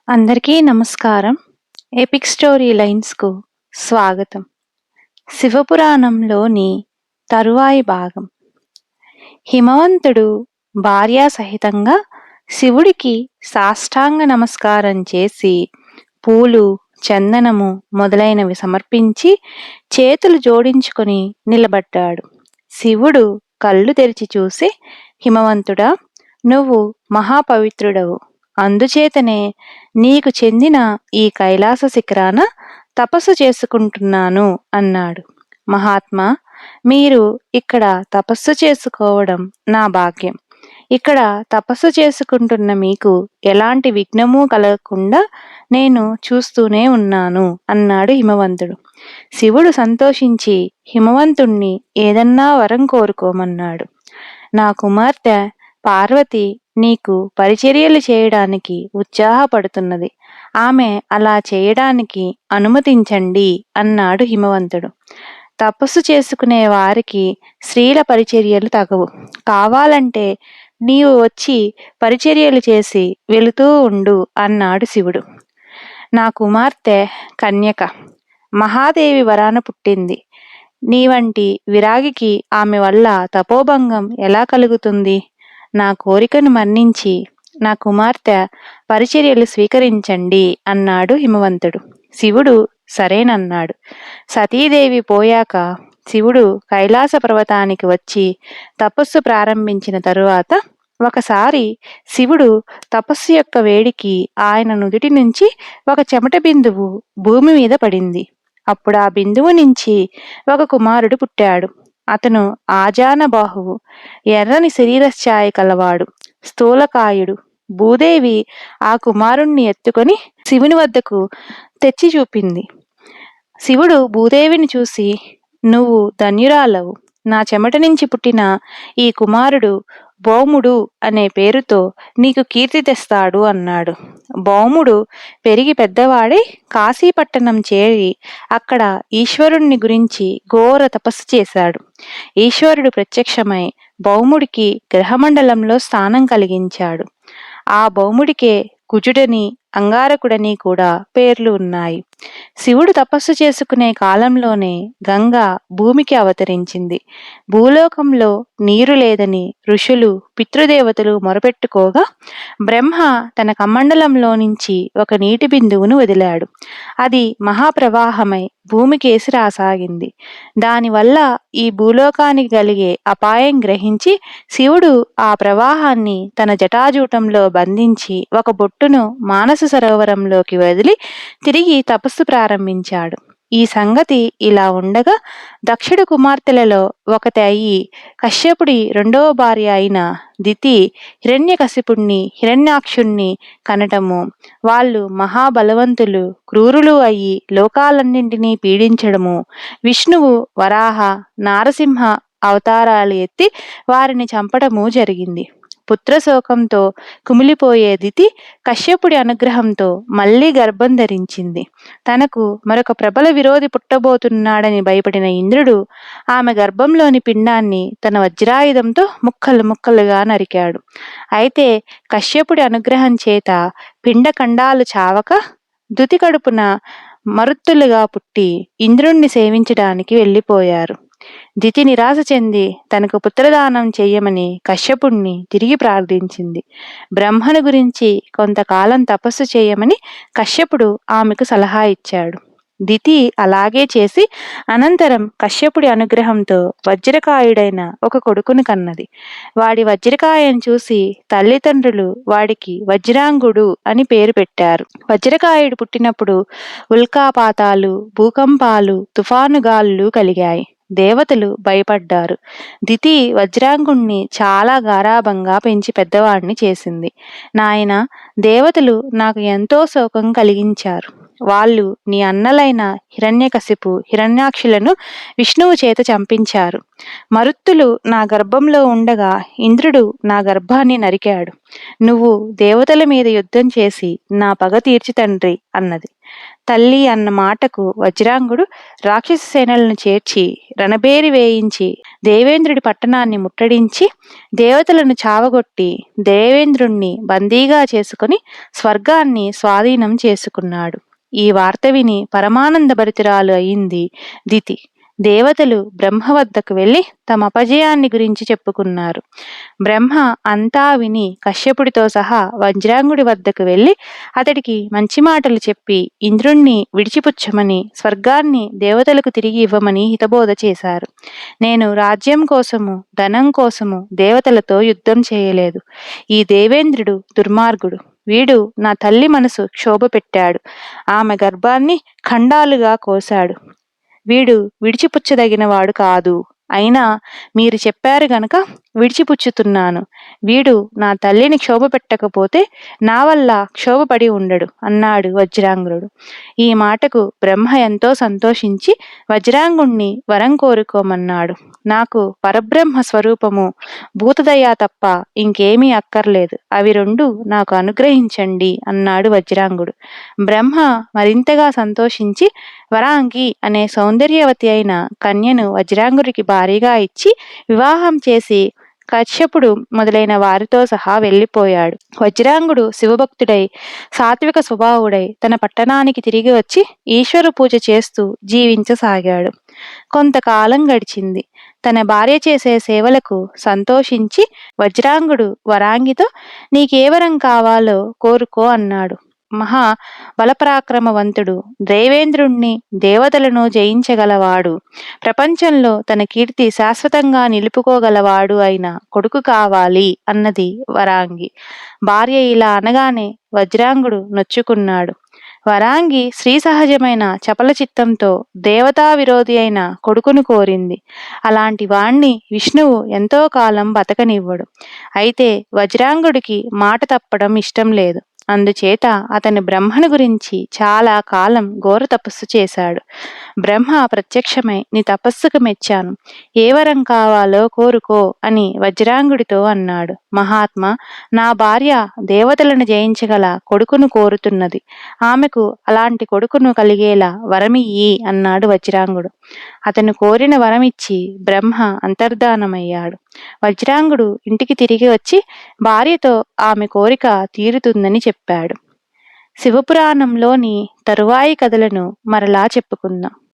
అందరికీ నమస్కారం. Epic story లైన్స్‌కు స్వాగతం. శివపురాణంలోని తరువాయి భాగం. హిమవంతుడు భార్యా సహితంగా శివుడికి సాష్టాంగ నమస్కారం చేసి పూలు, చందనము మొదలైనవి సమర్పించి చేతులు జోడించుకొని నిలబడ్డాడు. శివుడు కళ్ళు తెరిచి చూసి, హిమవంతుడా, నువ్వు మహాపవిత్రుడవు. అందుచేతనే నీకు చెందిన ఈ కైలాస శిఖరాన తపస్సు చేసుకుంటున్నాను అన్నాడు. మహాత్మా, మీరు ఇక్కడ తపస్సు చేసుకోవడం నా భాగ్యం. ఇక్కడ తపస్సు చేసుకుంటున్న మీకు ఎలాంటి విఘ్నమూ కలగకుండా నేను చూస్తూనే ఉన్నాను అన్నాడు హిమవంతుడు. శివుడు సంతోషించి హిమవంతుణ్ణి ఏదన్నా వరం కోరుకోమన్నాడు. నా కుమార్తె పార్వతి నీకు పరిచర్యలు చేయడానికి ఉత్సాహపడుతున్నది. ఆమె అలా చేయడానికి అనుమతించండి అన్నాడు హిమవంతుడు. తపస్సు చేసుకునే వారికి స్త్రీల పరిచర్యలు తగవు. కావాలంటే నీవు వచ్చి పరిచర్యలు చేసి వెళుతూ ఉండు అన్నాడు శివుడు. నా కుమార్తె కన్యక మహాదేవి వరాన పుట్టింది. నీవంటి విరాగికి ఆమె వల్ల తపోభంగం ఎలా కలుగుతుంది? నా కోరికను మన్నించి నా కుమార్తె పరిచర్యలు స్వీకరించండి అన్నాడు హిమవంతుడు. శివుడు సరేనన్నాడు. సతీదేవి పోయాక శివుడు కైలాస పర్వతానికి వచ్చి తపస్సు ప్రారంభించిన తరువాత ఒకసారి శివుడు తపస్సు యొక్క వేడికి ఆయన నుదుటి నుంచి ఒక చెమట బిందువు భూమి మీద పడింది. అప్పుడు ఆ బిందువు నుంచి ఒక కుమారుడు పుట్టాడు. అతను ఆజానబాహువు, ఎర్రని శరీరఛాయ కలవాడు, స్థూలకాయుడు. భూదేవి ఆ కుమారుణ్ణి ఎత్తుకొని శివుని వద్దకు తెచ్చి చూపింది. శివుడు భూదేవిని చూసి, నువ్వు ధన్యురాలవు. నా చెమట నుంచి పుట్టిన ఈ కుమారుడు భౌముడు అనే పేరుతో నీకు కీర్తి తెస్తాడు అన్నాడు. భౌముడు పెరిగి పెద్దవాడై కాశీపట్టణం చేరి అక్కడ ఈశ్వరుణ్ణి గురించి ఘోర తపస్సు చేశాడు. ఈశ్వరుడు ప్రత్యక్షమై భౌముడికి గ్రహమండలంలో స్థానం కలిగించాడు. ఆ భౌముడికే కుజుడని, అంగారకుడని కూడా పేర్లు ఉన్నాయి. శివుడు తపస్సు చేసుకునే కాలంలోనే గంగ భూమికి అవతరించింది. భూలోకంలో నీరు లేదని ఋషులు, పితృదేవతలు మొరపెట్టుకోగా బ్రహ్మ తన కమండలంలో నుంచి ఒక నీటి బిందువును వదిలాడు. అది మహాప్రవాహమై భూమికేసి రాసాగింది. దానివల్ల ఈ భూలోకానికి కలిగే అపాయం గ్రహించి శివుడు ఆ ప్రవాహాన్ని తన జటాజూటంలో బంధించి ఒక బొట్టును మానస సరోవరంలోకి వదిలి తిరిగి తపస్సు ప్రారంభించాడు. ఈ సంగతి ఇలా ఉండగా దక్షుడి కుమార్తెలలో ఒకటి అయి కశ్యపుడి రెండవ భార్య అయిన దితి హిరణ్యకశిపుణ్ణి, హిరణ్యాక్షుణ్ణి కనటము, వాళ్ళు మహాబలవంతులు, క్రూరులు అయి లోకాలన్నింటినీ పీడించడము, విష్ణువు వరాహ, నారసింహ అవతారాలు ఎత్తి వారిని చంపడము జరిగింది. పుత్రశోకంతో కుమిలిపోయే దితి కశ్యపుడి అనుగ్రహంతో మళ్లీ గర్భం ధరించింది. తనకు మరొక ప్రబల విరోధి పుట్టబోతున్నాడని భయపడిన ఇంద్రుడు ఆమె గర్భంలోని పిండాన్ని తన వజ్రాయుధంతో ముక్కలు ముక్కలుగా నరికాడు. అయితే కశ్యపుడి అనుగ్రహం చేత పిండఖండాలు చావక దుతి కడుపున మరుత్తులుగా పుట్టి ఇంద్రుణ్ణి సేవించడానికి వెళ్ళిపోయారు. దితి నిరాశ చెంది తనకు పుత్రదానం చెయ్యమని కశ్యపుణ్ణి తిరిగి ప్రార్థించింది. బ్రహ్మను గురించి కొంతకాలం తపస్సు చేయమని కశ్యపుడు ఆమెకు సలహా ఇచ్చాడు. దితి అలాగే చేసి అనంతరం కశ్యపుడి అనుగ్రహంతో వజ్రకాయుడైన ఒక కొడుకును కన్నది. వాడి వజ్రకాయను చూసి తల్లిదండ్రులు వాడికి వజ్రాంగుడు అని పేరు పెట్టారు. వజ్రకాయుడు పుట్టినప్పుడు ఉల్కాపాతాలు, భూకంపాలు, తుఫానుగాలులు కలిగాయి. దేవతలు భయపడ్డారు. దితి వజ్రాంగుణ్ణి చాలా గారాబంగా పెంచి పెద్దవాడిని చేసింది. నాయన, దేవతలు నాకు ఎంతో శోకం కలిగించారు. వాళ్ళు నీ అన్నలైన హిరణ్యకశిపు హిరణ్యాక్షులను విష్ణువు చేత చంపించారు. మరుత్తులు నా గర్భంలో ఉండగా ఇంద్రుడు నా గర్భాన్ని నరికాడు. నువ్వు దేవతల మీద యుద్ధం చేసి నా పగ తీర్చి తండ్రి అన్నది. తల్లి అన్న మాటకు వజ్రాంగుడు రాక్షస సేనలను చేర్చి రణబేరి వేయించి దేవేంద్రుడి పట్టణాన్ని ముట్టడించి దేవతలను చావగొట్టి దేవేంద్రుణ్ణి బందీగా చేసుకుని స్వర్గాన్ని స్వాధీనం చేసుకున్నాడు. ఈ వార్త విని పరమానందభరితురాలు అయింది దితి. దేవతలు బ్రహ్మ వద్దకు వెళ్లి తమ అపజయాన్ని గురించి చెప్పుకున్నారు. బ్రహ్మ అంతా విని కశ్యపుడితో సహా వజ్రాంగుడి వద్దకు వెళ్లి అతడికి మంచి మాటలు చెప్పి ఇంద్రుణ్ణి విడిచిపుచ్చమని స్వర్గాన్ని దేవతలకు తిరిగి ఇవ్వమని హితబోధ చేశారు. నేను రాజ్యం కోసము ధనం కోసము దేవతలతో యుద్ధం చేయలేదు. ఈ దేవేంద్రుడు దుర్మార్గుడు. వీడు నా తల్లి మనసు క్షోభ పెట్టాడు. ఆమె గర్భాన్ని ఖండాలుగా కోశాడు. వీడు విడిచిపుచ్చదగినవాడు కాదు. అయినా మీరు చెప్పారు గనక విడిచిపుచ్చుతున్నాను. వీడు నా తల్లిని క్షోభ పెట్టకపోతే నా వల్ల క్షోభపడి ఉండడు అన్నాడు వజ్రాంగుడు. ఈ మాటకు బ్రహ్మ ఎంతో సంతోషించి వజ్రాంగుణ్ణి వరం కోరుకోమన్నాడు. నాకు పరబ్రహ్మ స్వరూపము భూతదయ తప్ప ఇంకేమీ అక్కర్లేదు. అవి రెండు నాకు అనుగ్రహించండి అన్నాడు వజ్రాంగుడు. బ్రహ్మ మరింతగా సంతోషించి వరాంగి అనే సౌందర్యవతి అయిన కన్యను వజ్రాంగుడికి భారీగా ఇచ్చి వివాహం చేసి కశ్యపుడు మొదలైన వారితో సహా వెళ్ళిపోయాడు. వజ్రాంగుడు శివభక్తుడై సాత్విక స్వభావుడై తన పట్టణానికి తిరిగి వచ్చి ఈశ్వర పూజ చేస్తూ జీవించసాగాడు. కొంతకాలం గడిచింది. తన భార్య చేసే సేవలకు సంతోషించి వజ్రాంగుడు వరాంగితో నీకే వరం కావాలో కోరుకో అన్నాడు. మహా బలపరాక్రమవంతుడు, దేవేంద్రుణ్ణి దేవతలను జయించగలవాడు, ప్రపంచంలో తన కీర్తి శాశ్వతంగా నిలుపుకోగలవాడు అయిన కొడుకు కావాలి అన్నది వరాంగి. భార్య ఇలా అనగానే వజ్రాంగుడు నొచ్చుకున్నాడు. వరాంగి స్త్రీ సహజమైన చపల చిత్తంతో దేవతా విరోధి అయిన కొడుకును కోరింది. అలాంటి వాణ్ణి విష్ణువు ఎంతో కాలం బతకనివ్వడు. అయితే వజ్రాంగుడికి మాట తప్పడం ఇష్టం లేదు. అందుచేత అతని బ్రహ్మను గురించి చాలా కాలం ఘోర తపస్సు చేశాడు. బ్రహ్మ ప్రత్యక్షమై నీ తపస్సుకు మెచ్చాను. ఏ వరం కావాలో కోరుకో అని వజ్రాంగుడితో అన్నాడు. మహాత్మా, నా భార్య దేవతలను జయించగల కొడుకును కోరుతున్నది. ఆమెకు అలాంటి కొడుకును కలిగేలా వరమియ్యి అన్నాడు వజ్రాంగుడు. అతను కోరిన వరమిచ్చి బ్రహ్మ అంతర్ధానమయ్యాడు. వజ్రాంగుడు ఇంటికి తిరిగి వచ్చి భార్యతో ఆమె కోరిక తీరుతుందని చెప్పాడు. శివపురాణంలోని తరువాయి కథలను మరలా చెప్పుకుందాం.